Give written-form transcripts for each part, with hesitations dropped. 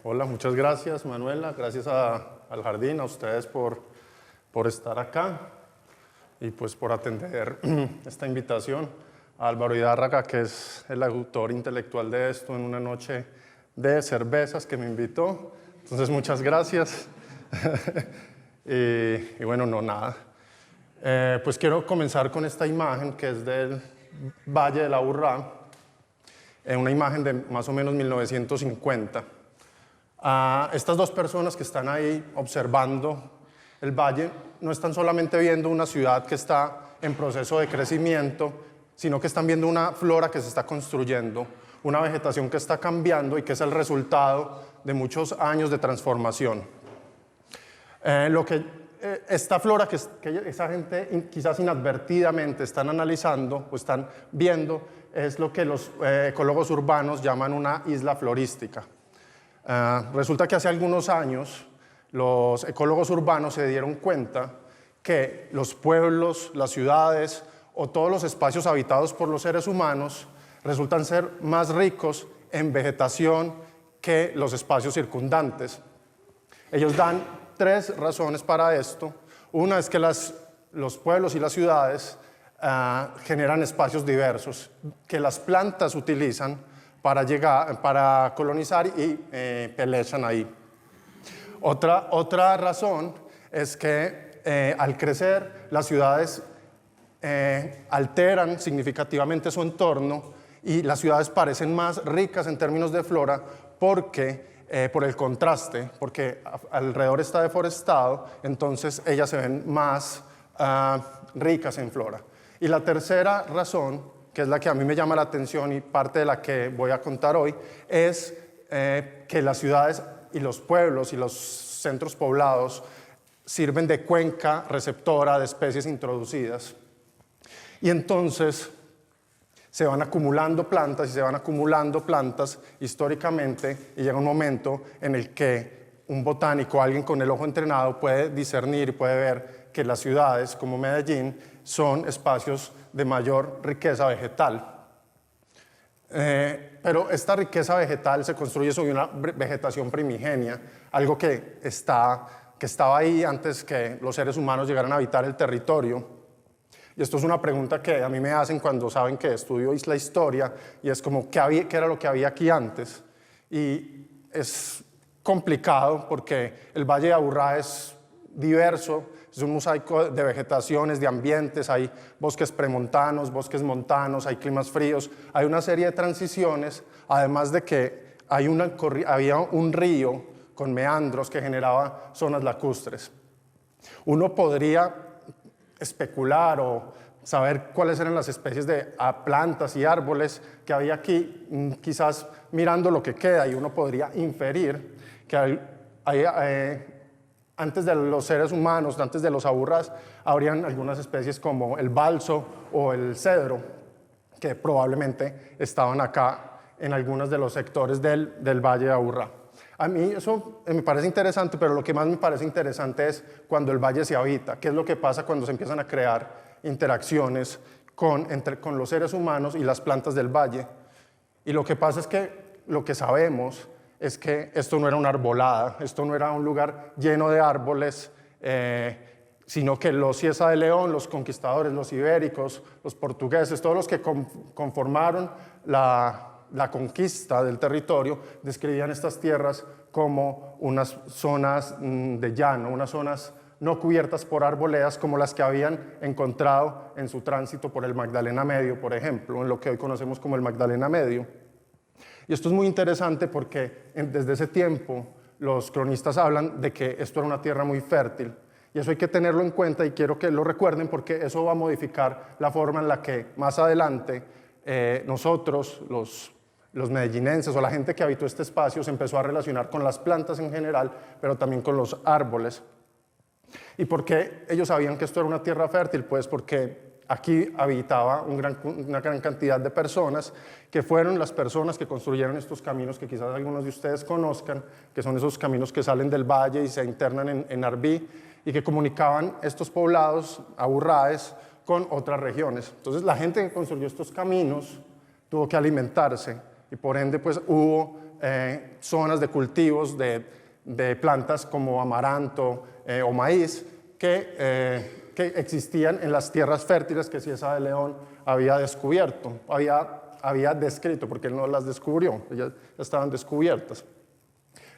Hola, muchas gracias Manuela, gracias al Jardín, a ustedes por estar acá y pues por atender esta invitación. A Álvaro Hidárraga, que es el autor intelectual de esto, en una noche de cervezas que me invitó. Entonces, muchas gracias. y bueno, no nada. Pues quiero comenzar con esta imagen que es del Valle de la Aburrá, una imagen de más o menos 1950. Estas dos personas que están ahí observando el valle no están solamente viendo una ciudad que está en proceso de crecimiento, sino que están viendo una flora que se está construyendo, una vegetación que está cambiando y que es el resultado de muchos años de transformación. Esta flora que esa gente quizás inadvertidamente están analizando o están viendo es lo que los ecólogos urbanos llaman una isla florística. Resulta que hace algunos años los ecólogos urbanos se dieron cuenta que los pueblos, las ciudades o todos los espacios habitados por los seres humanos resultan ser más ricos en vegetación que los espacios circundantes. Ellos dan tres razones para esto. Una es que los pueblos y las ciudades generan espacios diversos que las plantas utilizan para colonizar y pelechan ahí. Otra razón es que al crecer las ciudades alteran significativamente su entorno y las ciudades parecen más ricas en términos de flora por el contraste, porque alrededor está deforestado, entonces ellas se ven más ricas en flora. Y la tercera razón, que es la que a mí me llama la atención y parte de la que voy a contar hoy, es que las ciudades y los pueblos y los centros poblados sirven de cuenca receptora de especies introducidas. Y entonces se van acumulando plantas y se van acumulando plantas históricamente y llega un momento en el que un botánico, alguien con el ojo entrenado, puede discernir y puede ver que las ciudades como Medellín son espacios de mayor riqueza vegetal. Pero esta riqueza vegetal se construye sobre una vegetación primigenia, algo que estaba ahí antes que los seres humanos llegaran a habitar el territorio. Y esto es una pregunta que a mí me hacen cuando saben que estudio la historia, y es como, ¿qué era lo que había aquí antes? Y es complicado porque el Valle de Aburrá es diverso, es un mosaico de vegetaciones, de ambientes, hay bosques premontanos, bosques montanos, hay climas fríos, hay una serie de transiciones, además de que había un río con meandros que generaba zonas lacustres. Uno podría especular o saber cuáles eran las especies de plantas y árboles que había aquí, quizás mirando lo que queda, y uno podría inferir que antes de los seres humanos, antes de los aburrás, habrían algunas especies como el balso o el cedro, que probablemente estaban acá en algunos de los sectores del Valle de Aburrá. A mí eso me parece interesante, pero lo que más me parece interesante es cuando el valle se habita, qué es lo que pasa cuando se empiezan a crear interacciones con los seres humanos y las plantas del valle. Y lo que pasa es que lo que sabemos es que esto no era una arbolada, esto no era un lugar lleno de árboles, sino que los Cieza de León, los conquistadores, los ibéricos, los portugueses, todos los que conformaron la conquista del territorio, describían estas tierras como unas zonas de llano, unas zonas no cubiertas por arboledas como las que habían encontrado en su tránsito por el Magdalena Medio, por ejemplo, en lo que hoy conocemos como el Magdalena Medio. Y esto es muy interesante porque desde ese tiempo los cronistas hablan de que esto era una tierra muy fértil. Y eso hay que tenerlo en cuenta y quiero que lo recuerden porque eso va a modificar la forma en la que más adelante nosotros, los medellinenses o la gente que habitó este espacio, se empezó a relacionar con las plantas en general, pero también con los árboles. ¿Y por qué ellos sabían que esto era una tierra fértil? Pues porque aquí habitaba una gran cantidad de personas que fueron las personas que construyeron estos caminos que quizás algunos de ustedes conozcan, que son esos caminos que salen del valle y se internan en Arví y que comunicaban estos poblados aburráes con otras regiones. Entonces la gente que construyó estos caminos tuvo que alimentarse y por ende pues hubo zonas de cultivos de plantas como amaranto o maíz que existían en las tierras fértiles que Cieza de León había descubierto, había descrito, porque él no las descubrió, ellas estaban descubiertas.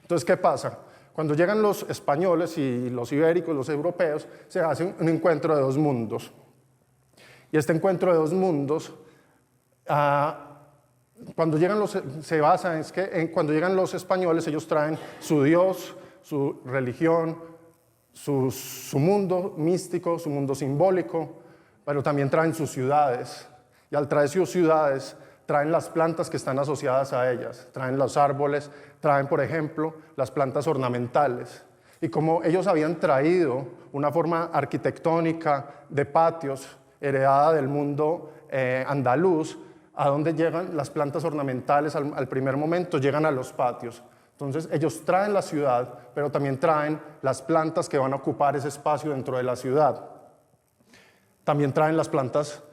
Entonces, ¿qué pasa? Cuando llegan los españoles y los ibéricos, los europeos, se hace un encuentro de dos mundos. Y este encuentro de dos mundos, cuando llegan se basa en que cuando llegan los españoles, ellos traen su Dios, su religión, su mundo místico, su mundo simbólico, pero también traen sus ciudades. Y al traer sus ciudades, traen las plantas que están asociadas a ellas, traen los árboles, traen, por ejemplo, las plantas ornamentales. Y como ellos habían traído una forma arquitectónica de patios heredada del mundo andaluz, a donde llegan las plantas ornamentales al primer momento, llegan a los patios. Entonces ellos traen la ciudad, pero también traen las plantas que van a ocupar ese espacio dentro de la ciudad. También traen las plantas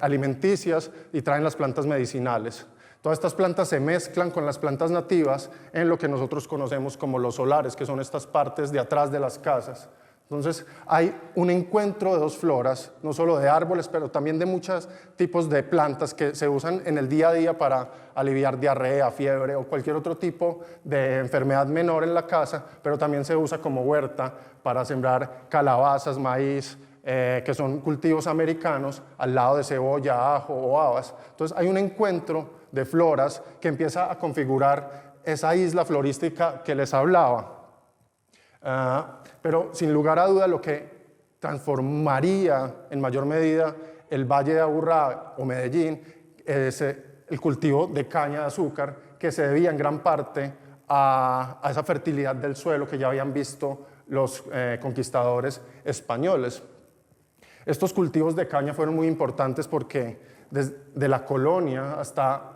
alimenticias y traen las plantas medicinales. Todas estas plantas se mezclan con las plantas nativas en lo que nosotros conocemos como los solares, que son estas partes de atrás de las casas. Entonces hay un encuentro de dos floras, no solo de árboles, pero también de muchos tipos de plantas que se usan en el día a día para aliviar diarrea, fiebre o cualquier otro tipo de enfermedad menor en la casa, pero también se usa como huerta para sembrar calabazas, maíz, que son cultivos americanos, al lado de cebolla, ajo o habas. Entonces hay un encuentro de floras que empieza a configurar esa isla florística que les hablaba. Pero sin lugar a duda lo que transformaría en mayor medida el Valle de Aburrá o Medellín es el cultivo de caña de azúcar, que se debía en gran parte a esa fertilidad del suelo que ya habían visto los conquistadores españoles. Estos cultivos de caña fueron muy importantes porque desde la colonia hasta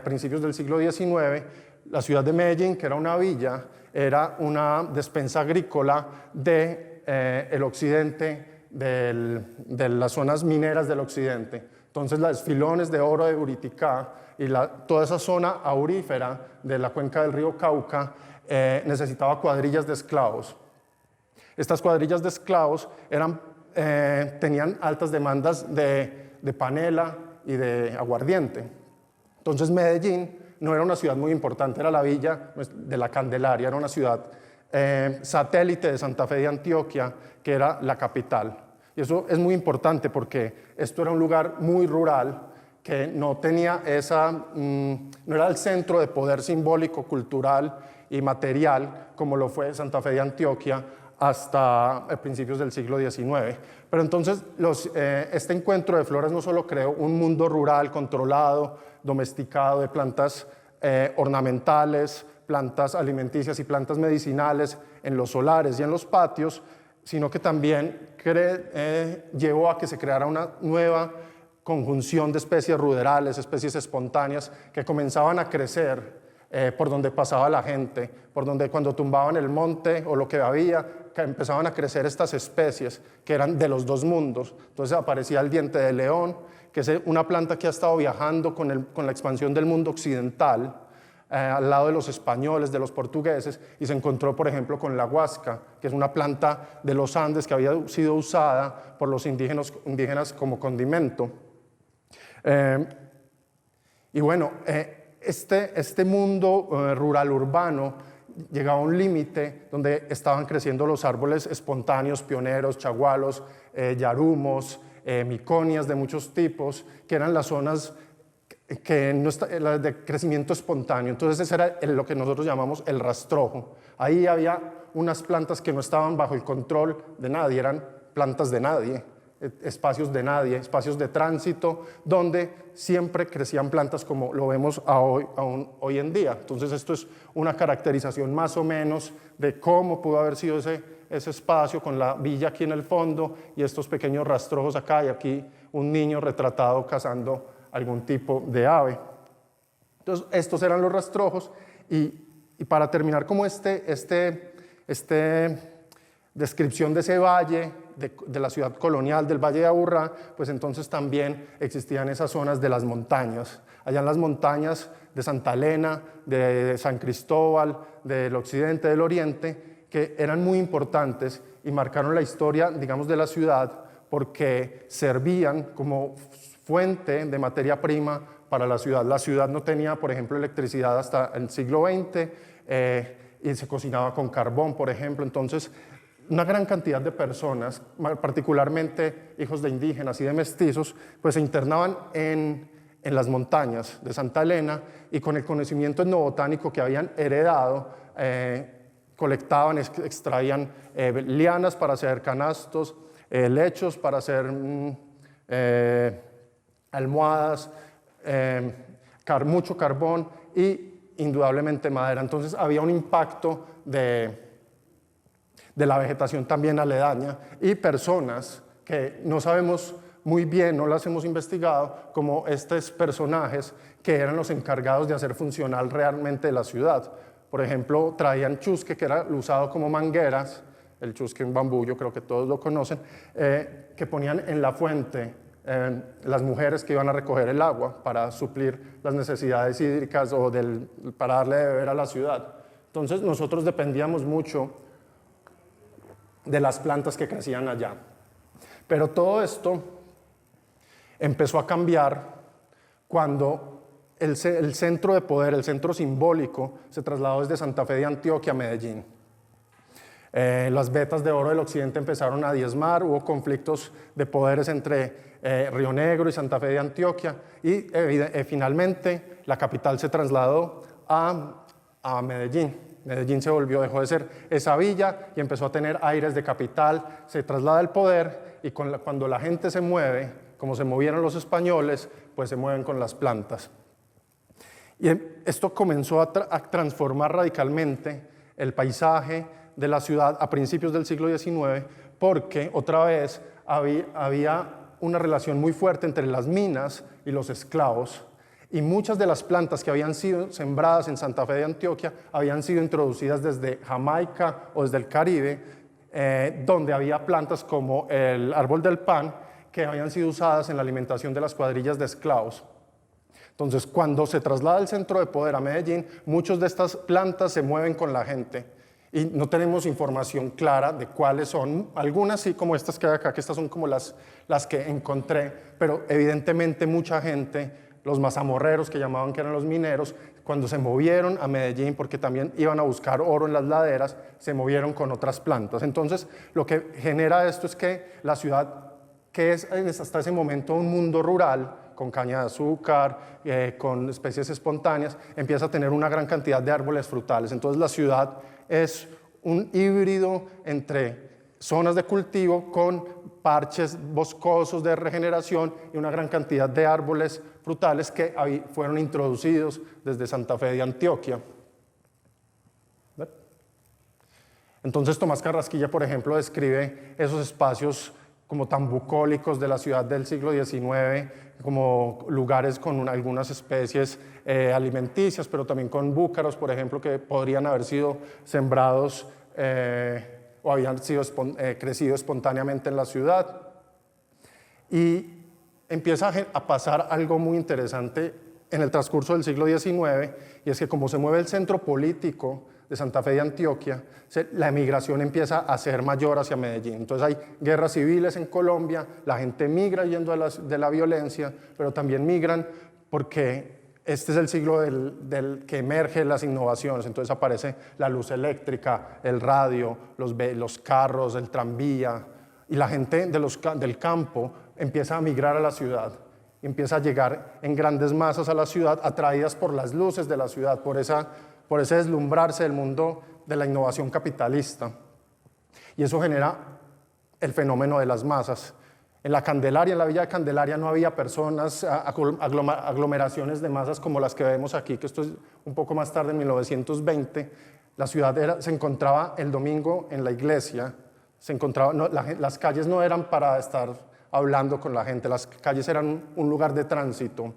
principios del siglo XIX, la ciudad de Medellín, que era una villa, era una despensa agrícola del occidente, de las zonas mineras del occidente. Entonces, los filones de oro de Buriticá y toda esa zona aurífera de la cuenca del río Cauca necesitaba cuadrillas de esclavos. Estas cuadrillas de esclavos tenían altas demandas de panela y de aguardiente. Entonces, Medellín no era una ciudad muy importante, era la villa de la Candelaria, era una ciudad satélite de Santa Fe de Antioquia, que era la capital. Y eso es muy importante porque esto era un lugar muy rural que no tenía no era el centro de poder simbólico, cultural y material como lo fue Santa Fe de Antioquia hasta principios del siglo XIX. Pero entonces este encuentro de floras no solo creó un mundo rural controlado, domesticado de plantas ornamentales, plantas alimenticias y plantas medicinales en los solares y en los patios, sino que también llevó a que se creara una nueva conjunción de especies ruderales, especies espontáneas que comenzaban a crecer por donde pasaba la gente, por donde cuando tumbaban el monte o lo que había, que empezaban a crecer estas especies que eran de los dos mundos. Entonces aparecía el diente de león, que es una planta que ha estado viajando con la expansión del mundo occidental, al lado de los españoles, de los portugueses, y se encontró, por ejemplo, con la huasca, que es una planta de los Andes que había sido usada por los indígenas como condimento. Y bueno, este mundo rural-urbano llegaba a un límite donde estaban creciendo los árboles espontáneos, pioneros, chagualos, yarumos, miconias de muchos tipos, que eran las zonas las de crecimiento espontáneo. Entonces ese era lo que nosotros llamamos el rastrojo. Ahí había unas plantas que no estaban bajo el control de nadie, eran plantas de nadie, espacios de nadie, espacios de tránsito, donde siempre crecían plantas como lo vemos aún hoy en día. Entonces esto es una caracterización más o menos de cómo pudo haber sido ese espacio, con la villa aquí en el fondo y estos pequeños rastrojos acá, y aquí un niño retratado cazando algún tipo de ave. Entonces estos eran los rastrojos, y para terminar como descripción de ese valle, de la ciudad colonial del Valle de Aburrá, pues entonces también existían esas zonas de las montañas. Allá en las montañas de Santa Elena, de San Cristóbal, del occidente, del oriente, que eran muy importantes y marcaron la historia, digamos, de la ciudad porque servían como fuente de materia prima para la ciudad. La ciudad no tenía, por ejemplo, electricidad hasta el siglo XX y se cocinaba con carbón, por ejemplo. Entonces, una gran cantidad de personas, particularmente hijos de indígenas y de mestizos, pues se internaban en las montañas de Santa Elena y con el conocimiento etnobotánico que habían heredado, colectaban, extraían lianas para hacer canastos, lechos para hacer almohadas, mucho carbón y indudablemente madera. Entonces había un impacto de la vegetación también aledaña y personas que no sabemos muy bien, no las hemos investigado, como estos personajes que eran los encargados de hacer funcional realmente la ciudad. Por ejemplo, traían chusque, que era usado como mangueras, el chusque en bambú, yo creo que todos lo conocen, que ponían en la fuente las mujeres que iban a recoger el agua para suplir las necesidades hídricas o para darle de beber a la ciudad. Entonces nosotros dependíamos mucho de las plantas que crecían allá. Pero todo esto empezó a cambiar cuando el centro de poder, el centro simbólico, se trasladó desde Santa Fe de Antioquia a Medellín. Las vetas de oro del occidente empezaron a diezmar, hubo conflictos de poderes entre Río Negro y Santa Fe de Antioquia y finalmente la capital se trasladó a Medellín. Medellín dejó de ser esa villa y empezó a tener aires de capital, se traslada el poder y cuando la gente se mueve, como se movieron los españoles, pues se mueven con las plantas. Y esto comenzó a transformar radicalmente el paisaje de la ciudad a principios del siglo XIX porque otra vez había una relación muy fuerte entre las minas y los esclavos y muchas de las plantas que habían sido sembradas en Santa Fe de Antioquia habían sido introducidas desde Jamaica o desde el Caribe, donde había plantas como el árbol del pan que habían sido usadas en la alimentación de las cuadrillas de esclavos. Entonces, cuando se traslada el centro de poder a Medellín, muchas de estas plantas se mueven con la gente y no tenemos información clara de cuáles son. Algunas sí, como estas que hay acá, que estas son como las que encontré, pero evidentemente mucha gente, los mazamorreros que llamaban que eran los mineros, cuando se movieron a Medellín, porque también iban a buscar oro en las laderas, se movieron con otras plantas. Entonces, lo que genera esto es que la ciudad, que es hasta ese momento un mundo rural, con caña de azúcar, con especies espontáneas, empieza a tener una gran cantidad de árboles frutales. Entonces la ciudad es un híbrido entre zonas de cultivo con parches boscosos de regeneración y una gran cantidad de árboles frutales que fueron introducidos desde Santa Fe de Antioquia. Entonces Tomás Carrasquilla, por ejemplo, describe esos espacios como tan bucólicos de la ciudad del siglo XIX, como lugares con algunas especies alimenticias, pero también con búcaros, por ejemplo, que podrían haber sido sembrados o habían crecido espontáneamente en la ciudad. Y empieza a pasar algo muy interesante en el transcurso del siglo XIX, y es que como se mueve el centro político de Santa Fe de Antioquia, la emigración empieza a ser mayor hacia Medellín. Entonces hay guerras civiles en Colombia, la gente migra yendo de la violencia, pero también migran porque este es el siglo del que emergen las innovaciones. Entonces aparece la luz eléctrica, el radio, los carros, el tranvía, y la gente del campo empieza a migrar a la ciudad. Empieza a llegar en grandes masas a la ciudad, atraídas por las luces de la ciudad, por ese deslumbrarse del mundo de la innovación capitalista. Y eso genera el fenómeno de las masas. En la Candelaria, en la villa de Candelaria, no había personas, aglomeraciones de masas como las que vemos aquí, que esto es un poco más tarde, en 1920. La ciudad se encontraba el domingo en la iglesia, las calles no eran para estar hablando con la gente, las calles eran un lugar de tránsito.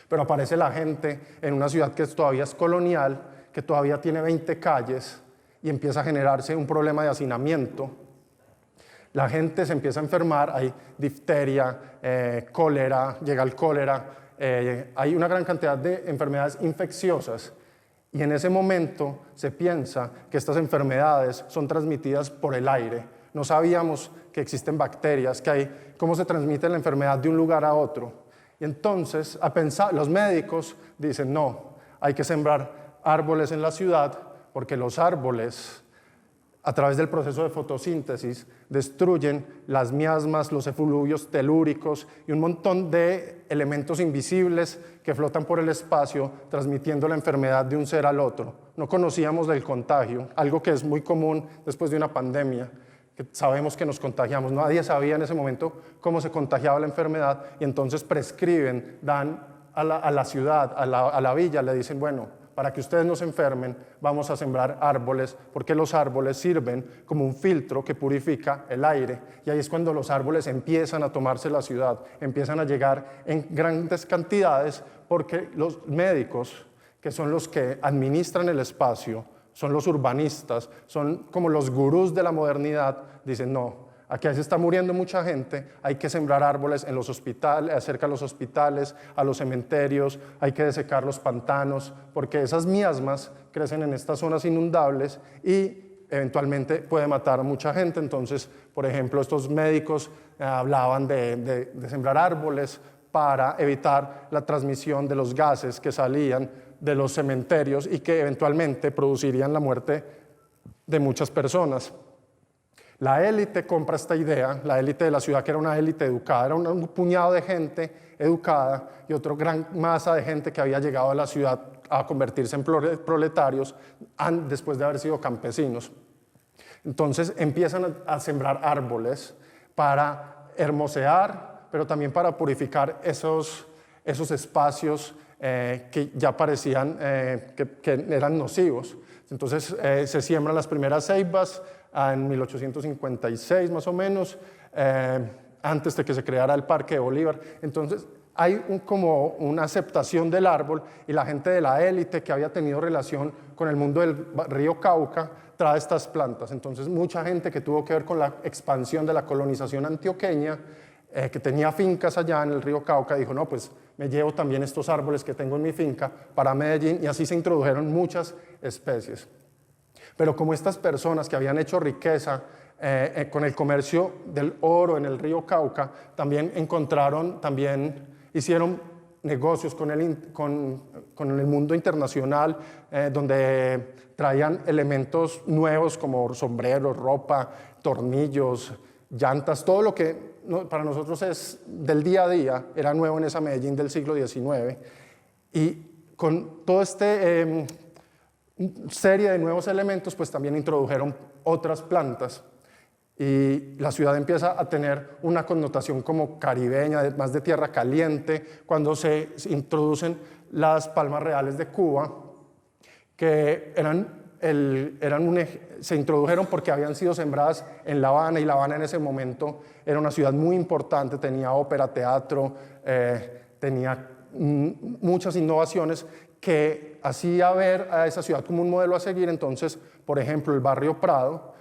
Pero aparece la gente en una ciudad que todavía es colonial, que todavía tiene 20 calles, y empieza a generarse un problema de hacinamiento. La gente se empieza a enfermar, hay difteria, cólera, llega el cólera, hay una gran cantidad de enfermedades infecciosas y en ese momento se piensa que estas enfermedades son transmitidas por el aire. No sabíamos que existen bacterias, cómo se transmite la enfermedad de un lugar a otro. Y entonces los médicos dicen, no, hay que sembrar árboles en la ciudad porque los árboles, a través del proceso de fotosíntesis, destruyen las miasmas, los efluvios telúricos y un montón de elementos invisibles que flotan por el espacio, transmitiendo la enfermedad de un ser al otro. No conocíamos del contagio, algo que es muy común después de una pandemia, que sabemos que nos contagiamos. Nadie sabía en ese momento cómo se contagiaba la enfermedad y entonces prescriben, dan a la ciudad, a la villa, le dicen, bueno, para que ustedes no se enfermen, vamos a sembrar árboles, porque los árboles sirven como un filtro que purifica el aire. Y ahí es cuando los árboles empiezan a tomarse la ciudad, empiezan a llegar en grandes cantidades, porque los médicos, que son los que administran el espacio, son los urbanistas, son como los gurús de la modernidad, dicen, no, aquí se está muriendo mucha gente, hay que sembrar árboles en los hospitales, cerca de los hospitales, a los cementerios, hay que desecar los pantanos, porque esas miasmas crecen en estas zonas inundables y eventualmente puede matar a mucha gente. Entonces, por ejemplo, estos médicos hablaban de sembrar árboles para evitar la transmisión de los gases que salían de los cementerios y que eventualmente producirían la muerte de muchas personas. La élite compra esta idea, la élite de la ciudad, que era una élite educada, era un puñado de gente educada y otra gran masa de gente que había llegado a la ciudad a convertirse en proletarios después de haber sido campesinos. Entonces empiezan a sembrar árboles para hermosear, pero también para purificar esos espacios que ya parecían que eran nocivos. Entonces se siembran las primeras ceibas en 1856 más o menos, antes de que se creara el Parque de Bolívar. Entonces hay como una aceptación del árbol y la gente de la élite que había tenido relación con el mundo del río Cauca trae estas plantas. Entonces mucha gente que tuvo que ver con la expansión de la colonización antioqueña, que tenía fincas allá en el río Cauca, dijo, no, pues me llevo también estos árboles que tengo en mi finca para Medellín, y así se introdujeron muchas especies. Pero como estas personas que habían hecho riqueza con el comercio del oro en el río Cauca, también hicieron negocios con el mundo internacional, donde traían elementos nuevos como sombreros, ropa, tornillos, llantas, todo lo que para nosotros es del día a día, era nuevo en esa Medellín del siglo XIX. Y con todo serie de nuevos elementos, pues también introdujeron otras plantas y la ciudad empieza a tener una connotación como caribeña, más de tierra caliente, cuando se introducen las palmas reales de Cuba, que se introdujeron porque habían sido sembradas en La Habana, y La Habana en ese momento era una ciudad muy importante, tenía ópera, teatro, tenía muchas innovaciones que hacía ver a esa ciudad como un modelo a seguir. Entonces, por ejemplo, el barrio Prado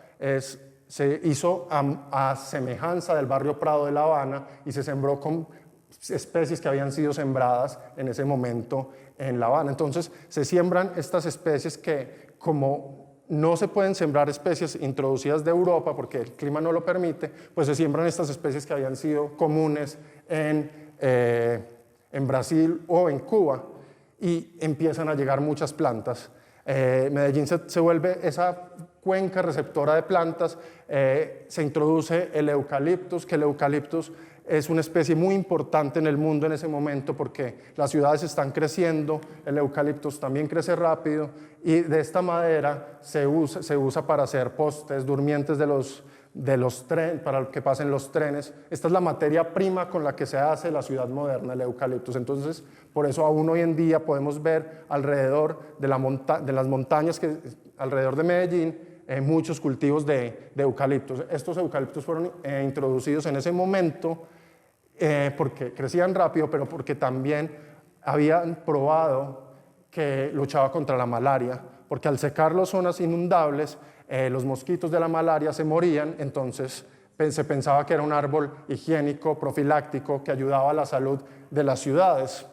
se hizo a semejanza del barrio Prado de La Habana y se sembró con especies que habían sido sembradas en ese momento en La Habana. Entonces, se siembran estas especies que, como no se pueden sembrar especies introducidas de Europa porque el clima no lo permite, pues se siembran estas especies que habían sido comunes en Brasil o en Cuba, y empiezan a llegar muchas plantas. Medellín se vuelve esa cuenca receptora de plantas. Se introduce el eucaliptus, que el eucaliptus es una especie muy importante en el mundo en ese momento porque las ciudades están creciendo, el eucaliptus también crece rápido, y de esta madera se usa para hacer postes, durmientes de los trenes, para que pasen los trenes. Esta es la materia prima con la que se hace la ciudad moderna, el eucaliptus. Entonces, por eso aún hoy en día podemos ver alrededor de las montañas que alrededor de Medellín muchos cultivos de eucaliptus. Estos eucaliptus fueron introducidos en ese momento porque crecían rápido, pero porque también habían probado que luchaba contra la malaria, porque al secar las zonas inundables, los mosquitos de la malaria se morían. Entonces se pensaba que era un árbol higiénico, profiláctico, que ayudaba a la salud de las ciudades.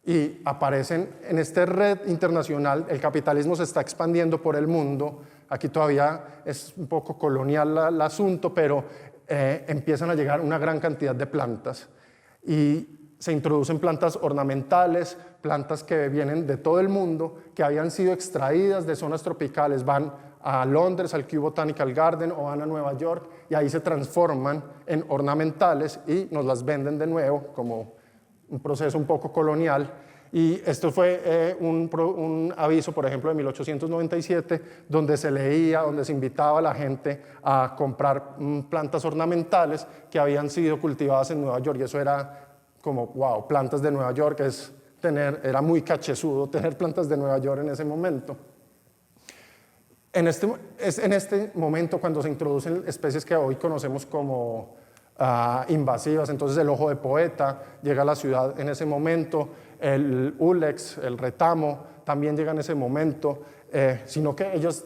Y aparecen en esta red internacional. El capitalismo se está expandiendo por el mundo. Aquí todavía es un poco colonial el asunto, pero empiezan a llegar una gran cantidad de plantas. Y se introducen plantas ornamentales, plantas que vienen de todo el mundo, que habían sido extraídas de zonas tropicales, van a Londres, al Kew Botanical Garden, o van a Nueva York, y ahí se transforman en ornamentales y nos las venden de nuevo como un proceso un poco colonial. Y esto fue un aviso, por ejemplo, de 1897, donde se leía, donde se invitaba a la gente a comprar plantas ornamentales que habían sido cultivadas en Nueva York, y eso era como, wow, plantas de Nueva York, era muy cachezudo tener plantas de Nueva York en ese momento. Es en este momento cuando se introducen especies que hoy conocemos como invasivas. Entonces el ojo de poeta llega a la ciudad en ese momento, el ulex, el retamo, también llega en ese momento, sino que ellos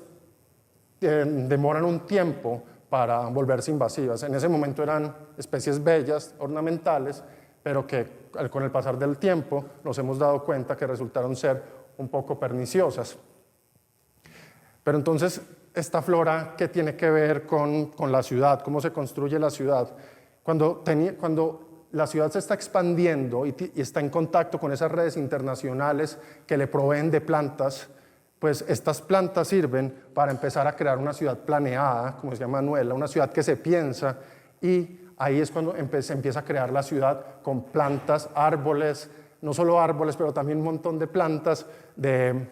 demoran un tiempo para volverse invasivas. En ese momento eran especies bellas, ornamentales, pero que con el pasar del tiempo nos hemos dado cuenta que resultaron ser un poco perniciosas. Pero entonces, esta flora, ¿qué tiene que ver con la ciudad? ¿Cómo se construye la ciudad? Cuando la ciudad se está expandiendo y está en contacto con esas redes internacionales que le proveen de plantas, pues estas plantas sirven para empezar a crear una ciudad planeada, como decía Manuela, una ciudad que se piensa, y ahí es cuando se empieza a crear la ciudad con plantas, árboles, no solo árboles, pero también un montón de plantas de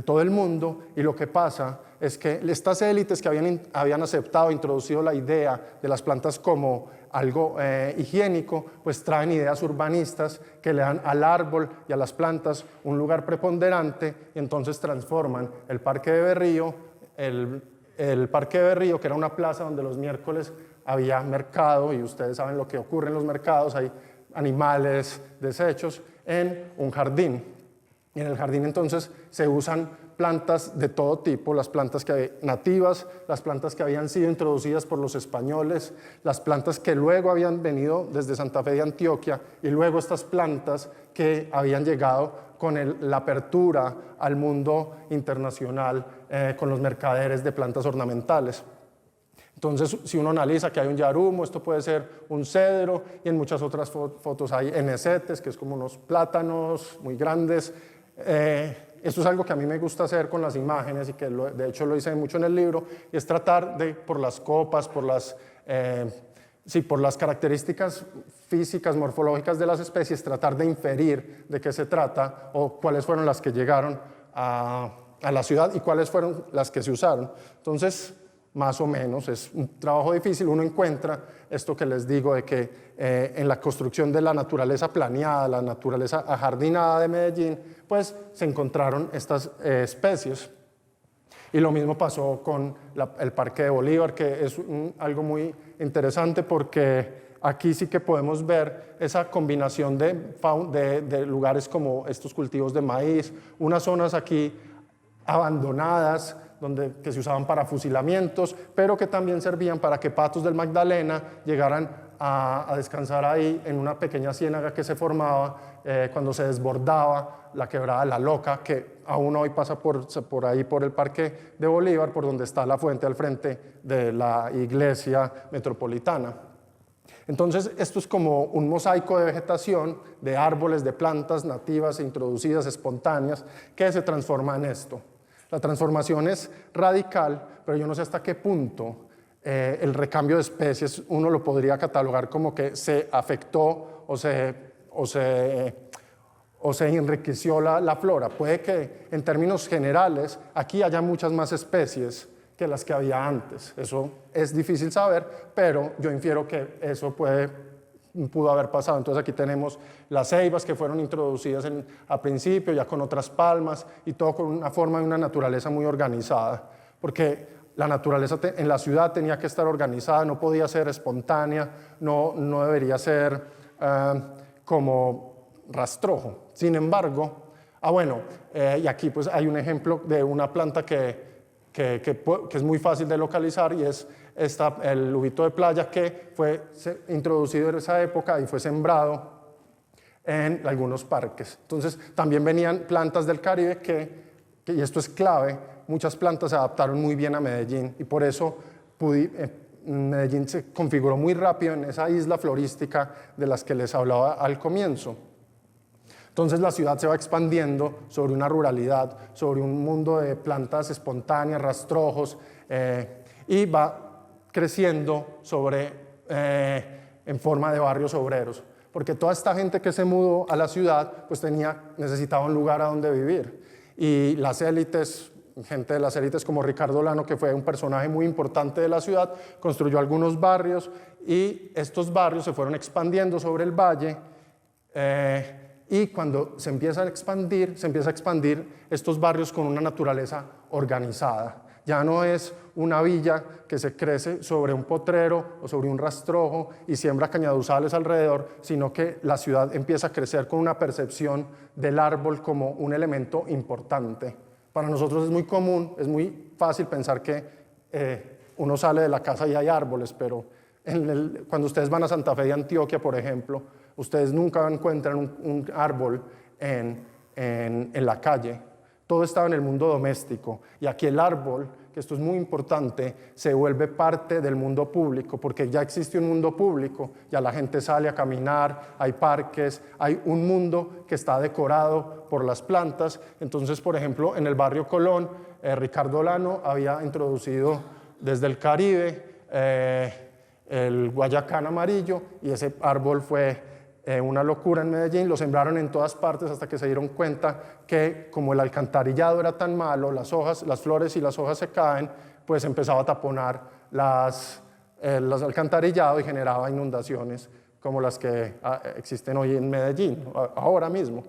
todo el mundo. Y lo que pasa es que estas élites que habían aceptado, introducido la idea de las plantas como algo higiénico, pues traen ideas urbanistas que le dan al árbol y a las plantas un lugar preponderante, y entonces transforman el Parque de Berrío, el Parque de Berrío, que era una plaza donde los miércoles había mercado, y ustedes saben lo que ocurre en los mercados, hay animales, desechos, en un jardín. Y en el jardín entonces se usan plantas de todo tipo, las plantas nativas, las plantas que habían sido introducidas por los españoles, las plantas que luego habían venido desde Santa Fe de Antioquia, y luego estas plantas que habían llegado con la apertura al mundo internacional con los mercaderes de plantas ornamentales. Entonces, si uno analiza que hay un yarumo, esto puede ser un cedro, y en muchas otras fotos hay enesetes, que es como unos plátanos muy grandes. Esto es algo que a mí me gusta hacer con las imágenes, y que de hecho lo hice mucho en el libro, y es tratar de, por las copas, por las características físicas, morfológicas de las especies, tratar de inferir de qué se trata, o cuáles fueron las que llegaron a la ciudad y cuáles fueron las que se usaron. Entonces, más o menos, es un trabajo difícil. Uno encuentra esto que les digo de que en la construcción de la naturaleza planeada, la naturaleza ajardinada de Medellín, pues se encontraron estas especies. Y lo mismo pasó con el Parque de Bolívar, que es algo muy interesante, porque aquí sí que podemos ver esa combinación de lugares como estos cultivos de maíz, unas zonas aquí abandonadas, que se usaban para fusilamientos, pero que también servían para que patos del Magdalena llegaran a descansar ahí en una pequeña ciénaga que se formaba cuando se desbordaba la quebrada La Loca, que aún hoy pasa por ahí, por el Parque de Bolívar, por donde está la fuente al frente de la iglesia metropolitana. Entonces, esto es como un mosaico de vegetación, de árboles, de plantas nativas, introducidas, espontáneas, que se transforma en esto. La transformación es radical, pero yo no sé hasta qué punto el recambio de especies uno lo podría catalogar como que se afectó o se enriqueció la flora. Puede que en términos generales aquí haya muchas más especies que las que había antes. Eso es difícil saber, pero yo infiero que eso pudo haber pasado. Entonces aquí tenemos las ceibas que fueron introducidas a principio, ya con otras palmas, y todo con una forma y una naturaleza muy organizada, porque la naturaleza en la ciudad tenía que estar organizada, no podía ser espontánea, no debería ser como rastrojo. Sin embargo, y aquí pues hay un ejemplo de una planta que es muy fácil de localizar, y es el lubito de playa, que fue introducido en esa época y fue sembrado en algunos parques. Entonces también venían plantas del Caribe y esto es clave, muchas plantas se adaptaron muy bien a Medellín y por eso Medellín se configuró muy rápido en esa isla florística de las que les hablaba al comienzo. Entonces la ciudad se va expandiendo sobre una ruralidad, sobre un mundo de plantas espontáneas, rastrojos, y va creciendo en forma de barrios obreros. Porque toda esta gente que se mudó a la ciudad pues necesitaba un lugar a donde vivir. Y las élites, gente de las élites como Ricardo Lano, que fue un personaje muy importante de la ciudad, construyó algunos barrios y estos barrios se fueron expandiendo sobre el valle. Y cuando se empieza a expandir estos barrios con una naturaleza organizada. Ya no es una villa que se crece sobre un potrero o sobre un rastrojo y siembra cañaduzales alrededor, sino que la ciudad empieza a crecer con una percepción del árbol como un elemento importante. Para nosotros es muy común, es muy fácil pensar que uno sale de la casa y hay árboles, pero cuando ustedes van a Santa Fe de Antioquia, por ejemplo, ustedes nunca encuentran un árbol en la calle. Todo estaba en el mundo doméstico y aquí el árbol, que esto es muy importante, se vuelve parte del mundo público porque ya existe un mundo público, ya la gente sale a caminar, hay parques, hay un mundo que está decorado por las plantas. Entonces, por ejemplo, en el barrio Colón, Ricardo Lano había introducido desde el Caribe el guayacán amarillo y ese árbol fue una locura en Medellín, lo sembraron en todas partes hasta que se dieron cuenta que como el alcantarillado era tan malo, las flores y las hojas se caen, pues empezaba a taponar los alcantarillados y generaba inundaciones como las que existen hoy en Medellín, ahora mismo.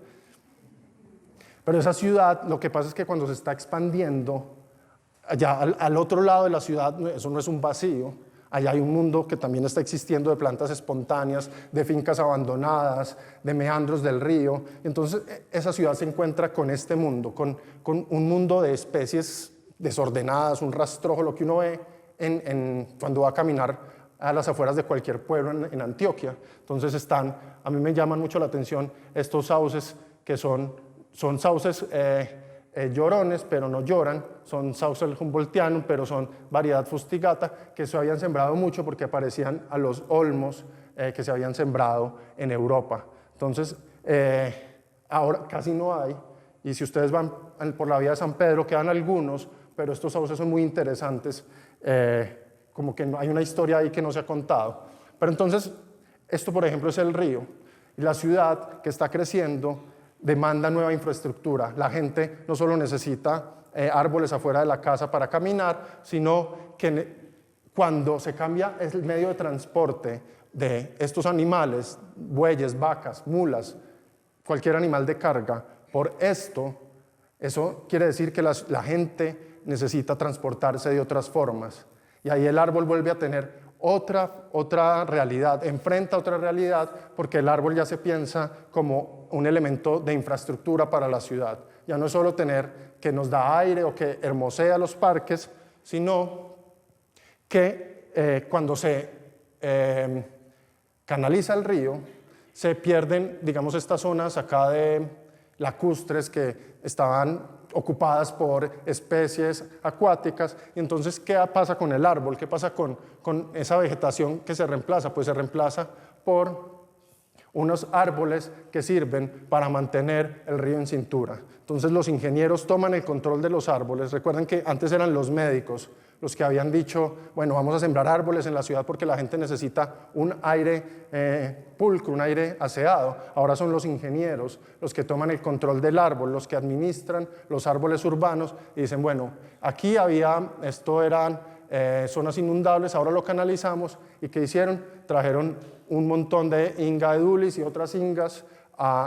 Pero esa ciudad, lo que pasa es que cuando se está expandiendo, allá al otro lado de la ciudad, eso no es un vacío. Allá hay un mundo que también está existiendo de plantas espontáneas, de fincas abandonadas, de meandros del río. Entonces esa ciudad se encuentra con este mundo, con un mundo de especies desordenadas, un rastrojo, lo que uno ve cuando va a caminar a las afueras de cualquier pueblo en Antioquia. Entonces a mí me llaman mucho la atención estos sauces que son sauces llorones, pero no lloran, son sauces humboldtianum, pero son variedad fustigata, que se habían sembrado mucho porque parecían a los olmos que se habían sembrado en Europa. Entonces, ahora casi no hay, y si ustedes van por la vía de San Pedro, quedan algunos, pero estos sauces son muy interesantes, como que hay una historia ahí que no se ha contado. Pero entonces, esto por ejemplo es el río, y la ciudad que está creciendo demanda nueva infraestructura. La gente no solo necesita árboles afuera de la casa para caminar, sino que cuando se cambia el medio de transporte de estos animales, bueyes, vacas, mulas, cualquier animal de carga, por eso quiere decir que la gente necesita transportarse de otras formas. Y ahí el árbol vuelve a tener otra realidad, enfrenta otra realidad, porque el árbol ya se piensa como un elemento de infraestructura para la ciudad. Ya no es solo tener que nos da aire o que hermosea los parques, sino que cuando se canaliza el río, se pierden, digamos, estas zonas acá de lacustres que estaban ocupadas por especies acuáticas. Y entonces, ¿qué pasa con el árbol? ¿Qué pasa con esa vegetación que se reemplaza? Pues se reemplaza por unos árboles que sirven para mantener el río en cintura. Entonces los ingenieros toman el control de los árboles. Recuerden que antes eran los médicos los que habían dicho, bueno, vamos a sembrar árboles en la ciudad porque la gente necesita un aire pulcro, un aire aseado. Ahora son los ingenieros los que toman el control del árbol, los que administran los árboles urbanos y dicen, bueno, aquí esto eran zonas inundables, ahora lo canalizamos. ¿Y qué hicieron? Trajeron un montón de Inga edulis y otras ingas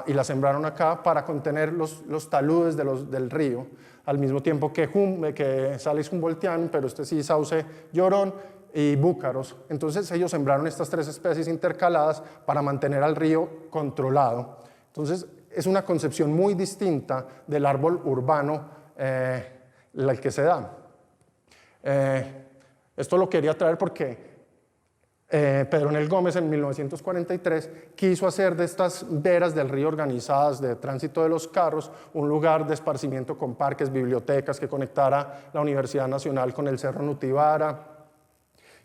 y las sembraron acá para contener los taludes del río, al mismo tiempo que Salix humboldtianum, pero sí sauce llorón y búcaros. Entonces ellos sembraron estas tres especies intercaladas para mantener al río controlado. Entonces es una concepción muy distinta del árbol urbano el que se da. Esto lo quería traer porque Pedronel Gómez en 1943 quiso hacer de estas veras del río organizadas de tránsito de los carros un lugar de esparcimiento con parques, bibliotecas, que conectara la Universidad Nacional con el Cerro Nutibara,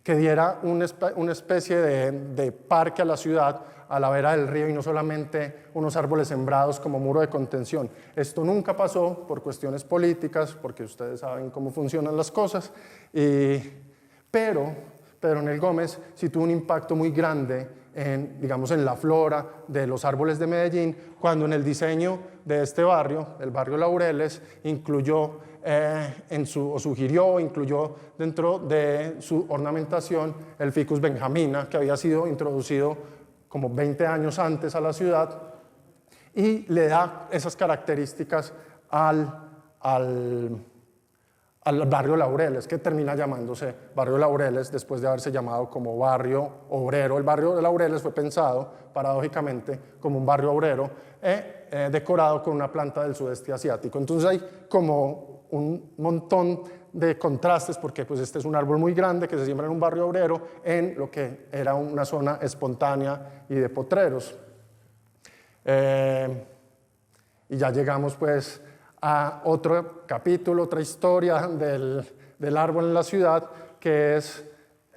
que diera una especie de parque a la ciudad a la vera del río y no solamente unos árboles sembrados como muro de contención. Esto nunca pasó por cuestiones políticas, porque ustedes saben cómo funcionan las cosas, pero Pedronel Gómez sí tuvo un impacto muy grande en, digamos, en la flora de los árboles de Medellín, cuando en el diseño de este barrio, el barrio Laureles, incluyó incluyó dentro de su ornamentación el Ficus benjamina, que había sido introducido como 20 años antes a la ciudad, y le da esas características al barrio Laureles, que termina llamándose barrio Laureles después de haberse llamado como barrio obrero. El barrio de Laureles fue pensado, paradójicamente, como un barrio obrero, decorado con una planta del sudeste asiático. Entonces hay como un montón de contrastes, porque pues este es un árbol muy grande que se siembra en un barrio obrero en lo que era una zona espontánea y de potreros. Y ya llegamos pues a otro capítulo, otra historia del árbol en la ciudad, que es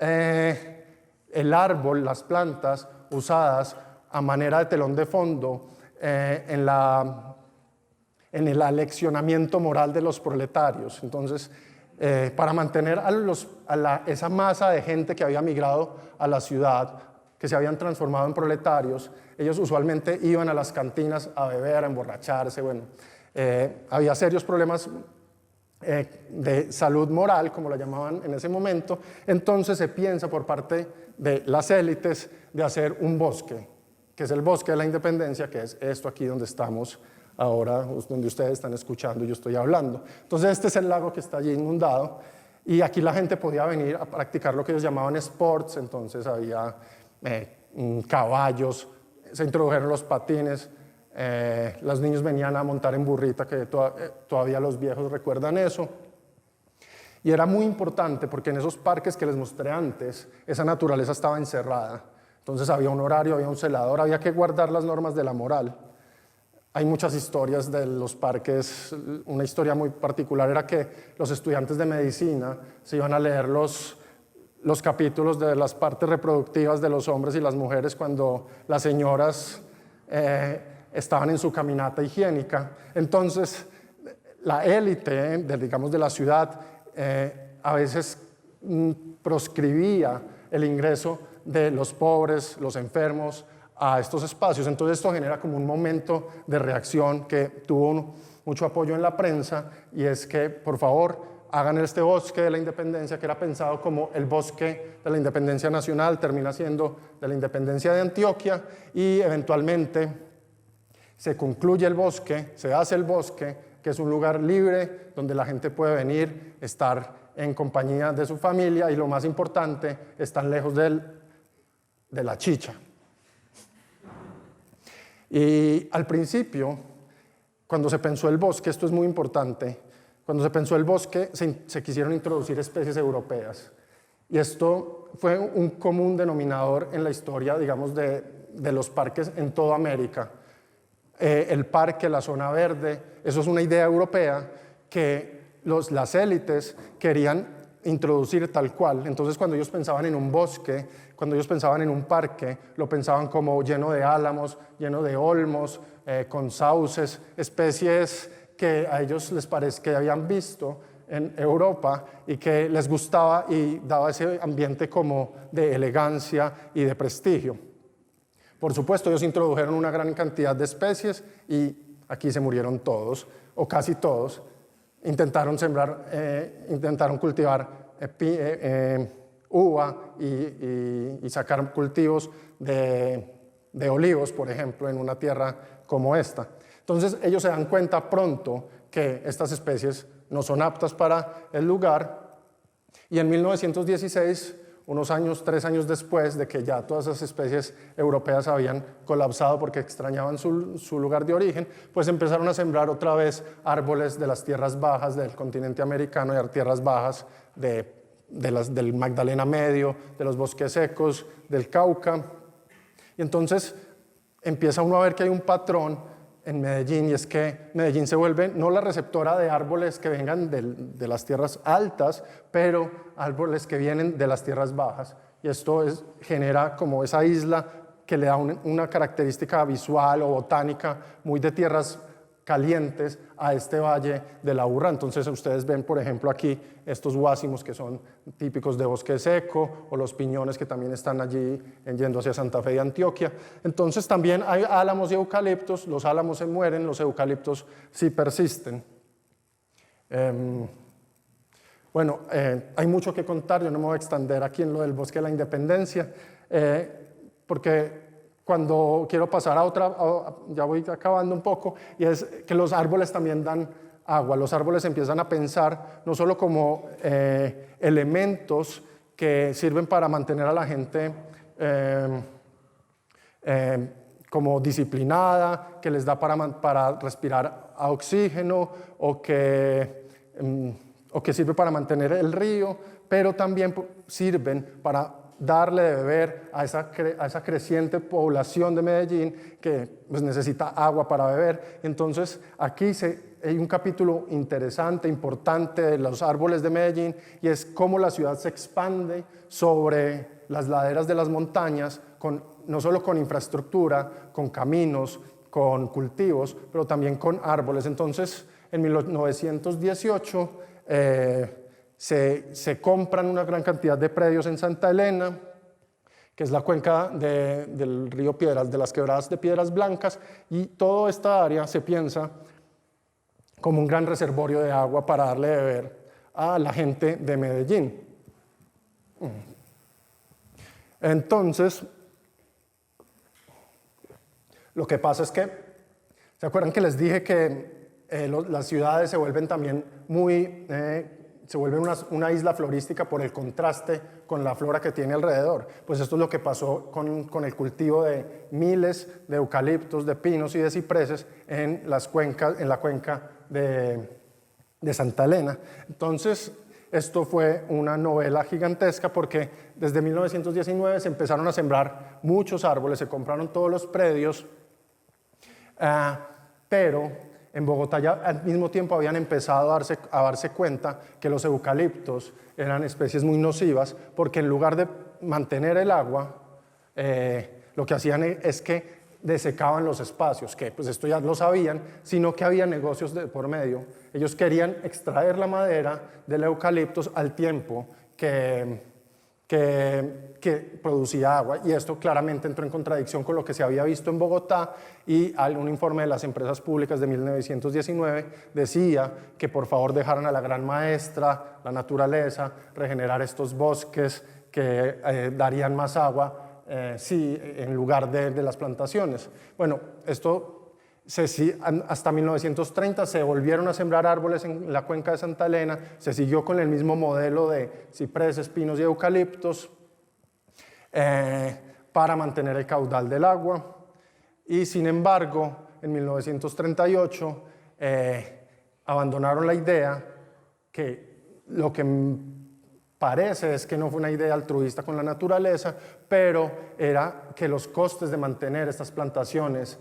el árbol, las plantas usadas a manera de telón de fondo en el aleccionamiento moral de los proletarios. Entonces, para mantener esa masa de gente que había migrado a la ciudad, que se habían transformado en proletarios, ellos usualmente iban a las cantinas a beber, a emborracharse. Bueno, había serios problemas de salud moral, como la llamaban en ese momento. Entonces se piensa por parte de las élites de hacer un bosque, que es el Bosque de la Independencia, que es esto aquí donde estamos ahora, donde ustedes están escuchando y yo estoy hablando. Entonces este es el lago que está allí inundado, y aquí la gente podía venir a practicar lo que ellos llamaban sports. Entonces había caballos, se introdujeron los patines, los niños venían a montar en burrita, que todavía los viejos recuerdan eso. Y era muy importante porque en esos parques que les mostré antes, esa naturaleza estaba encerrada. Entonces había un horario, había un celador, había que guardar las normas de la moral. Hay muchas historias de los parques. Una historia muy particular era que los estudiantes de medicina se iban a leer los capítulos de las partes reproductivas de los hombres y las mujeres cuando las señoras estaban en su caminata higiénica. Entonces, la élite, digamos, de la ciudad a veces proscribía el ingreso de los pobres, los enfermos, a estos espacios. Entonces esto genera como un momento de reacción que tuvo mucho apoyo en la prensa, y es que, por favor, hagan este Bosque de la Independencia, que era pensado como el Bosque de la Independencia Nacional, termina siendo de la Independencia de Antioquia, y eventualmente se concluye el bosque, se hace el bosque, que es un lugar libre donde la gente puede venir, estar en compañía de su familia, y lo más importante, están lejos de la chicha. Y al principio, cuando se pensó el bosque, esto es muy importante, cuando se pensó el bosque se quisieron introducir especies europeas, y esto fue un común denominador en la historia, digamos, de los parques en toda América. El parque, la zona verde, eso es una idea europea que las élites querían introducir tal cual. Entonces, cuando ellos pensaban en un bosque, cuando ellos pensaban en un parque, lo pensaban como lleno de álamos, lleno de olmos, con sauces, especies que a ellos les parece que habían visto en Europa y que les gustaba, y daba ese ambiente como de elegancia y de prestigio. Por supuesto, ellos introdujeron una gran cantidad de especies y aquí se murieron todos, o casi todos. Intentaron cultivar uva y sacar cultivos de olivos, por ejemplo, en una tierra como esta. Entonces ellos se dan cuenta pronto que estas especies no son aptas para el lugar, y en 1916, unos años, 3 años después de que ya todas esas especies europeas habían colapsado porque extrañaban su lugar de origen, pues empezaron a sembrar otra vez árboles de las tierras bajas del continente americano y tierras bajas de del Magdalena Medio, de los bosques secos, del Cauca. Y entonces empieza uno a ver que hay un patrón en Medellín, y es que Medellín se vuelve no la receptora de árboles que vengan de las tierras altas, pero árboles que vienen de las tierras bajas. Y esto genera como esa isla que le da una característica visual o botánica muy de tierras calientes a este valle de la Aburrá. Entonces ustedes ven, por ejemplo, aquí estos guásimos que son típicos de bosque seco, o los piñones que también están allí yendo hacia Santa Fe y Antioquia. Entonces también hay álamos y eucaliptos. Los álamos se mueren, los eucaliptos sí persisten. Bueno, hay mucho que contar, yo no me voy a extender aquí en lo del Bosque de la Independencia, porque cuando quiero pasar a otra, ya voy acabando un poco, y es que los árboles también dan agua. Los árboles empiezan a pensar no solo como elementos que sirven para mantener a la gente como disciplinada, que les da para respirar a oxígeno, o que sirve para mantener el río, pero también sirven para darle de beber a esa creciente población de Medellín que pues, necesita agua para beber. Entonces aquí hay un capítulo interesante, importante de los árboles de Medellín, y es cómo la ciudad se expande sobre las laderas de las montañas, no solo con infraestructura, con caminos, con cultivos, pero también con árboles. Entonces en 1918 se compran una gran cantidad de predios en Santa Elena, que es la cuenca del río Piedras, de las quebradas de Piedras Blancas, y toda esta área se piensa como un gran reservorio de agua para darle de beber a la gente de Medellín. Entonces, lo que pasa es que, ¿se acuerdan que les dije que las ciudades se vuelven también se vuelve una isla florística por el contraste con la flora que tiene alrededor? Pues esto es lo que pasó con el cultivo de miles de eucaliptos, de pinos y de cipreses en la cuenca de Santa Elena. Entonces, esto fue una novela gigantesca, porque desde 1919 se empezaron a sembrar muchos árboles, se compraron todos los predios, pero en Bogotá ya al mismo tiempo habían empezado a darse cuenta que los eucaliptos eran especies muy nocivas, porque en lugar de mantener el agua, lo que hacían es que desecaban los espacios, que pues esto ya lo sabían, sino que había negocios por medio. Ellos querían extraer la madera del eucaliptos al tiempo que producía agua, y esto claramente entró en contradicción con lo que se había visto en Bogotá, y un informe de las empresas públicas de 1919 decía que por favor dejaran a la gran maestra, la naturaleza, regenerar estos bosques que darían más agua en lugar de las plantaciones. Bueno, esto hasta 1930 se volvieron a sembrar árboles en la cuenca de Santa Elena, se siguió con el mismo modelo de cipreses, pinos y eucaliptos para mantener el caudal del agua, y sin embargo en 1938 abandonaron la idea, que lo que parece es que no fue una idea altruista con la naturaleza, pero era que los costes de mantener estas plantaciones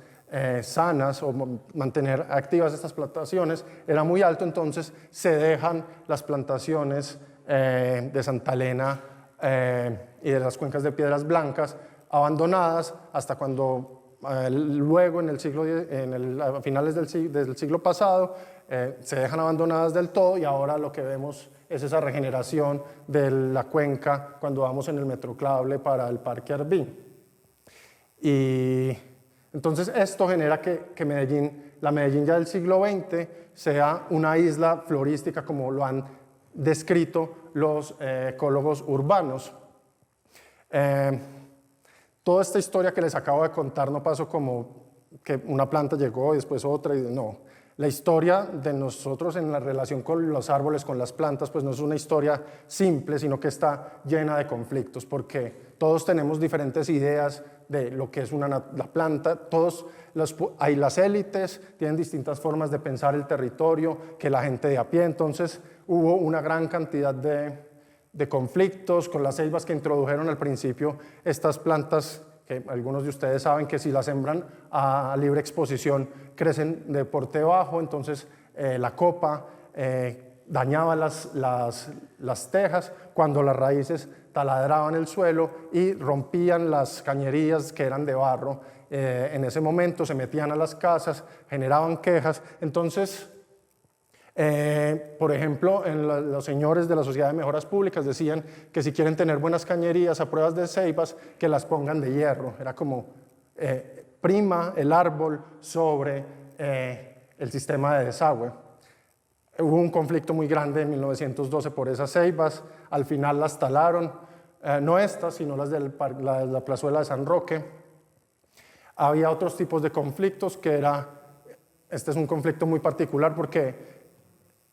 sanas, o mantener activas estas plantaciones, era muy alto. Entonces se dejan las plantaciones de Santa Elena y de las cuencas de Piedras Blancas abandonadas hasta cuando luego a finales del siglo pasado se dejan abandonadas del todo, y ahora lo que vemos es esa regeneración de la cuenca cuando vamos en el Metrocable para el Parque Arví. Y entonces esto genera que la Medellín ya del siglo XX sea una isla florística, como lo han descrito los ecólogos urbanos. Toda esta historia que les acabo de contar no pasó como que una planta llegó y después otra, no. La historia de nosotros en la relación con los árboles, con las plantas, pues no es una historia simple, sino que está llena de conflictos, porque todos tenemos diferentes ideas de lo que es la planta. Hay las élites, tienen distintas formas de pensar el territorio que la gente de a pie. Entonces hubo una gran cantidad de conflictos con las ceibas que introdujeron al principio estas plantas que algunos de ustedes saben que si las sembran a libre exposición crecen de porte bajo, entonces la copa dañaba las tejas cuando las raíces taladraban el suelo y rompían las cañerías que eran de barro. En ese momento se metían a las casas, generaban quejas. Entonces, por ejemplo, los señores de la Sociedad de Mejoras Públicas decían que si quieren tener buenas cañerías a pruebas de ceibas, que las pongan de hierro. Era como prima el árbol sobre el sistema de desagüe. Hubo un conflicto muy grande en 1912 por esas ceibas. Al final las talaron, no estas, sino las de la plazuela de San Roque. Había otros tipos de conflictos este es un conflicto muy particular porque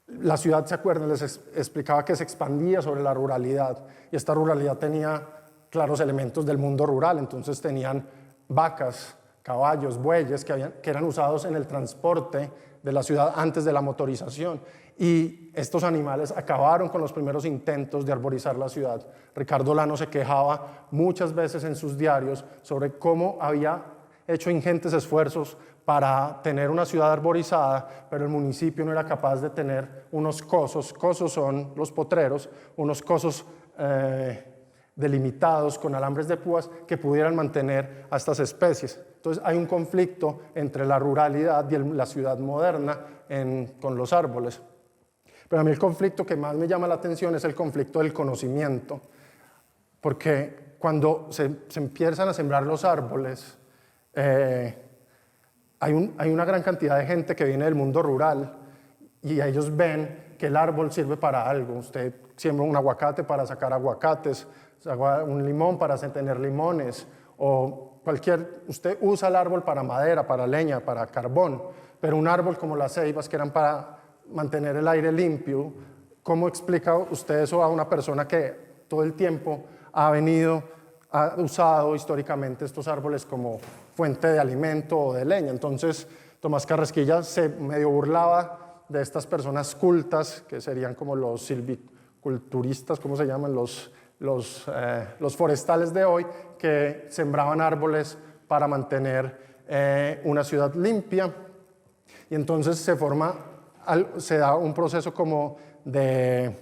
la ciudad, ¿se acuerdan? Les explicaba que se expandía sobre la ruralidad y esta ruralidad tenía claros elementos del mundo rural, entonces tenían vacas, caballos, bueyes que eran usados en el transporte de la ciudad antes de la motorización y estos animales acabaron con los primeros intentos de arborizar la ciudad. Ricardo Lano se quejaba muchas veces en sus diarios sobre cómo había hecho ingentes esfuerzos para tener una ciudad arborizada, pero el municipio no era capaz de tener unos cosos son los potreros, unos cosos delimitados con alambres de púas que pudieran mantener a estas especies. Entonces hay un conflicto entre la ruralidad y la ciudad moderna con los árboles. Pero a mí el conflicto que más me llama la atención es el conflicto del conocimiento, porque cuando se empiezan a sembrar los árboles, hay una gran cantidad de gente que viene del mundo rural y ellos ven que el árbol sirve para algo. Usted siembra un aguacate para sacar aguacates, un limón para tener limones, o usted usa el árbol para madera, para leña, para carbón, pero un árbol como las ceibas que eran para mantener el aire limpio, ¿cómo explica usted eso a una persona que todo el tiempo ha usado históricamente estos árboles como fuente de alimento o de leña? Entonces Tomás Carrasquilla se medio burlaba de estas personas cultas, que serían como los silviculturistas, ¿cómo se llaman? Los forestales de hoy, que sembraban árboles para mantener una ciudad limpia. Y entonces se da un proceso como de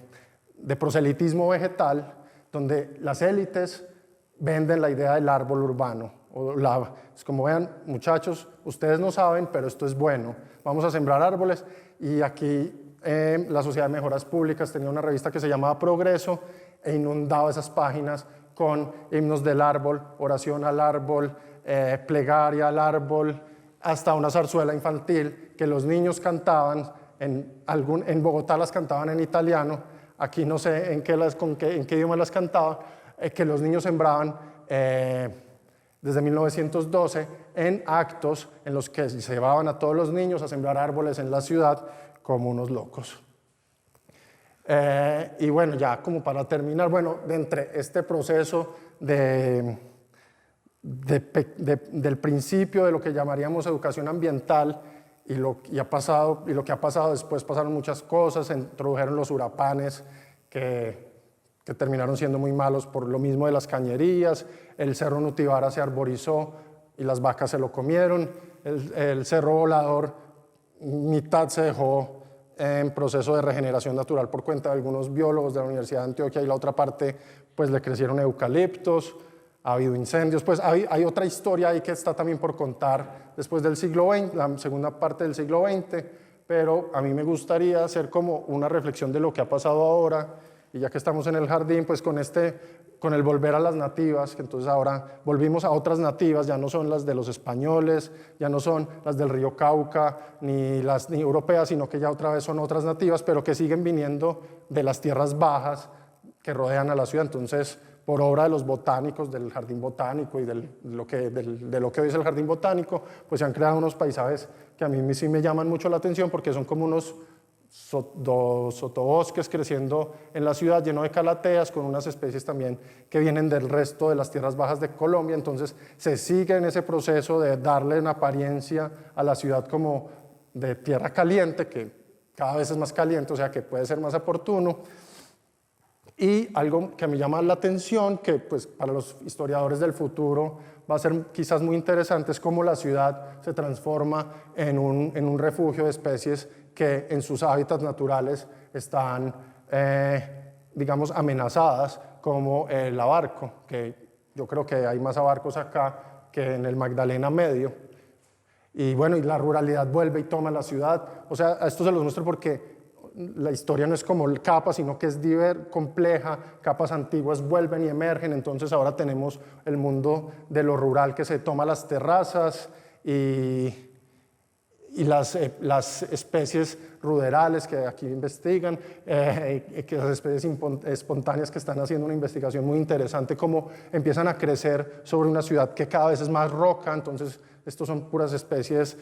proselitismo vegetal, donde las élites venden la idea del árbol urbano. Es como, vean, muchachos, ustedes no saben, pero esto es bueno. Vamos a sembrar árboles. Y aquí la Sociedad de Mejoras Públicas tenía una revista que se llamaba Progreso e inundaba esas páginas con himnos del árbol, oración al árbol, plegaria al árbol, hasta una zarzuela infantil que los niños cantaban. En Bogotá las cantaban en italiano, aquí no sé en qué idioma las cantaban, que los niños sembraban desde 1912 en actos en los que se llevaban a todos los niños a sembrar árboles en la ciudad como unos locos. Y bueno, ya como para terminar, bueno, de entre este proceso del principio de lo que llamaríamos educación ambiental y lo que ha pasado después, pasaron muchas cosas, se introdujeron los huracanes que terminaron siendo muy malos por lo mismo de las cañerías, el Cerro Nutibara se arborizó y las vacas se lo comieron, el Cerro Volador mitad se dejó en proceso de regeneración natural por cuenta de algunos biólogos de la Universidad de Antioquia y la otra parte pues le crecieron eucaliptos, ha habido incendios, pues hay otra historia ahí que está también por contar después del siglo XX, la segunda parte del siglo XX, pero a mí me gustaría hacer como una reflexión de lo que ha pasado ahora. Y ya que estamos en el jardín, pues con el volver a las nativas, que entonces ahora volvimos a otras nativas, ya no son las de los españoles, ya no son las del río Cauca, ni europeas, sino que ya otra vez son otras nativas, pero que siguen viniendo de las tierras bajas que rodean a la ciudad. Entonces, por obra de los botánicos, del jardín botánico y de lo que hoy es el jardín botánico, pues se han creado unos paisajes que a mí sí me llaman mucho la atención porque son como unos sotobosques creciendo en la ciudad, lleno de calateas, con unas especies también que vienen del resto de las tierras bajas de Colombia. Entonces se sigue en ese proceso de darle una apariencia a la ciudad como de tierra caliente, que cada vez es más caliente, o sea que puede ser más oportuno. Y algo que me llama la atención, que pues para los historiadores del futuro va a ser quizás muy interesante, es cómo la ciudad se transforma en un refugio de especies que en sus hábitats naturales están, digamos, amenazadas, como el abarco, que yo creo que hay más abarcos acá que en el Magdalena Medio. Y bueno, y la ruralidad vuelve y toma la ciudad. O sea, a esto se los muestro porque la historia no es como capas, sino que es compleja, capas antiguas vuelven y emergen, entonces ahora tenemos el mundo de lo rural que se toma las terrazas y las especies ruderales que aquí investigan, que las especies espontáneas que están haciendo una investigación muy interesante, cómo empiezan a crecer sobre una ciudad que cada vez es más roca, entonces estos son puras especies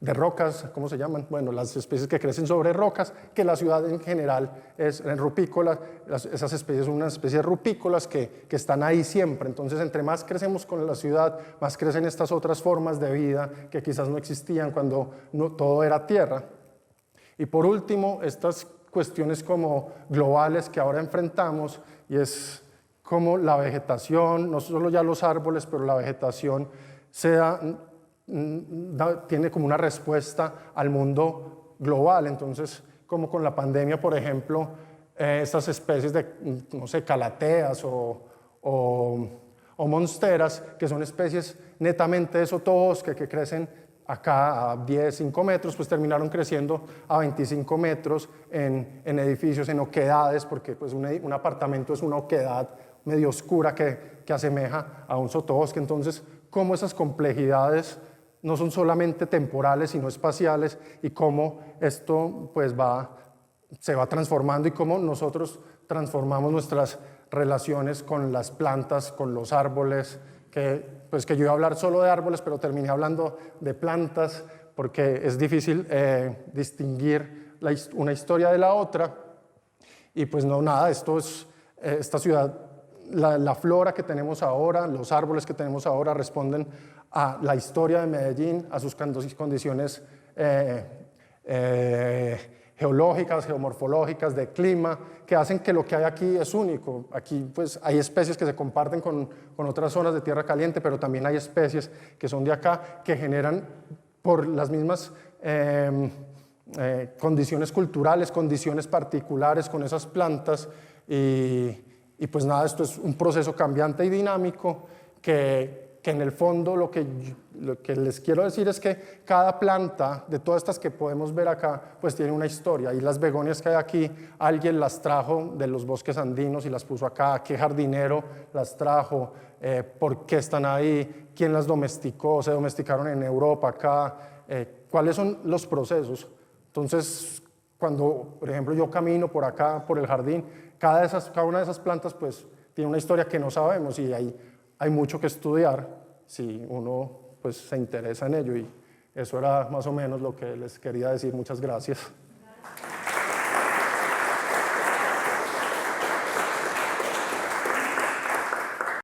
de rocas, ¿cómo se llaman? Bueno, las especies que crecen sobre rocas, que la ciudad en general es en rupícola, esas especies son unas especies rupícolas que están ahí siempre, entonces entre más crecemos con la ciudad, más crecen estas otras formas de vida que quizás no existían cuando todo era tierra. Y por último, estas cuestiones como globales que ahora enfrentamos, y es como la vegetación, no solo ya los árboles, pero la vegetación tiene como una respuesta al mundo global. Entonces, como con la pandemia, por ejemplo, estas especies de, no sé, calateas o monsteras, que son especies netamente de sotobosque que crecen acá a 10, 5 metros, pues terminaron creciendo a 25 metros en edificios, en oquedades, porque pues un apartamento es una oquedad medio oscura que asemeja a un sotobosque. Entonces, cómo esas complejidades no son solamente temporales, sino espaciales, y cómo esto pues se va transformando y cómo nosotros transformamos nuestras relaciones con las plantas, con los árboles, que yo iba a hablar solo de árboles, pero terminé hablando de plantas, porque es difícil distinguir una historia de la otra. Y pues no, nada, esta ciudad, la flora que tenemos ahora, los árboles que tenemos ahora responden a la historia de Medellín, a sus condiciones geológicas, geomorfológicas, de clima, que hacen que lo que hay aquí es único. Aquí pues hay especies que se comparten con otras zonas de tierra caliente, pero también hay especies que son de acá, que generan por las mismas condiciones culturales, condiciones particulares con esas plantas, y pues nada, esto es un proceso cambiante y dinámico que en el fondo lo que les quiero decir es que cada planta de todas estas que podemos ver acá pues tiene una historia, y las begonias que hay aquí alguien las trajo de los bosques andinos y las puso acá, qué jardinero las trajo, por qué están ahí, quién las domesticó, se domesticaron en Europa, acá, cuáles son los procesos. Entonces, cuando por ejemplo yo camino por acá, por el jardín, cada una de esas plantas pues tiene una historia que no sabemos, y hay mucho que estudiar si uno pues se interesa en ello, y eso era más o menos lo que les quería decir. Muchas gracias.